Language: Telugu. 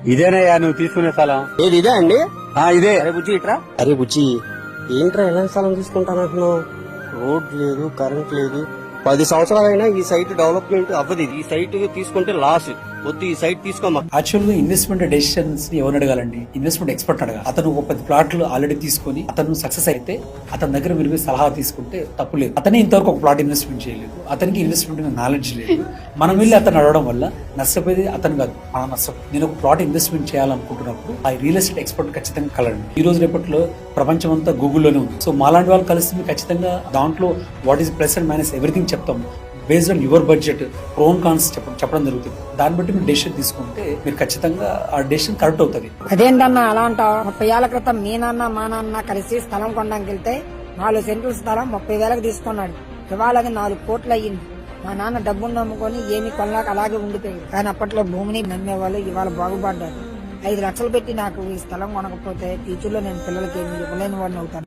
ఇదేనయ్యా నువ్వు తీసుకునే స్థలం. ఏది ఇదే అండి? ఇదే. అరే బుజ్జి ఇట్రా. అరే బుజ్జి ఏంట్రా ఎలాంటి స్థలం తీసుకుంటానంటున్నావు? రోడ్ లేదు, కరెంట్ లేదు. 10 సంవత్సరాలైనా ఈ సైట్ డెవలప్మెంట్ అవ్వదు. ఈ సైట్ తీసుకుంటే లాస్. వద్దు, ఈ సైట్ తీసుకోమా. యాక్చువల్ గా ఇన్వెస్ట్మెంట్ డెసిషన్స్ ని ఎవరు అడగాలండి? ఇన్వెస్ట్మెంట్ ఎక్స్పర్ట్ అడగాలి. అతను ఒక 10 ప్లాట్లు ఆల్రెడీ తీసుకుని అతను సక్సెస్ అయితే అతని దగ్గర మీరు సలహా తీసుకుంటే తప్పు లేదు. అతనే ఇంతవరకు ఒక ప్లాట్ ఇన్వెస్ట్మెంట్ చేయలేదు, అతనికి ఇన్వెస్ట్మెంట్ నాలెడ్జ్ లేదు. మనం వెళ్ళి అతను అడగడం వల్ల నష్టపోయేది అతను కాదు, మనం నష్టపోయి. నేను ఒక ప్లాట్ ఇన్వెస్ట్మెంట్ చేయాలనుకుంటున్నప్పుడు ఆ రియల్ ఎస్టేట్ ఎక్స్పర్ట్ ఖచ్చితంగా కలడండి. ఈ రోజు రేపట్లో ప్రపంచం అంతా గూగుల్లోనే ఉంది. సో మాలాంటి వాళ్ళు కలిసి మీకు ఖచ్చితంగా దాంట్లో what is plus and minus everything చెప్తాం. Based on your budget pros cons చెప్పడం జరుగుతుంది. దాన్ని బట్టి మీరు డెసిషన్ తీసుకుంటే మీరు ఖచ్చితంగా ఆ డెసిషన్ కరెక్ట్ అవుతుంది. అదేంటన్నా అలా అంటావు? 30 ఏళ్ల క్రితం మీ నాన్న మా నాన్న కలిసి స్థలం కొనడానికి వెళ్తే 4 సెంట్ల స్థలం 30,000కి తీసుకున్నాడు. ఇవాళ అది 4 కోట్లు అయ్యింది. మా నాన్న డబ్బును నమ్ముకొని ఏమి కొనలేక అలాగే ఉండిపోయింది. కానీ అప్పట్లో భూమిని నమ్మేవాళ్ళు ఇవాళ బాగుపడ్డారు. 5 లక్షలు పెట్టి నాకు ఈ స్థలం కొనకపోతే ఫ్యూచర్ లో నేను పిల్లలకి ఏమి ఇవ్వలేని వాడిని అవుతాను.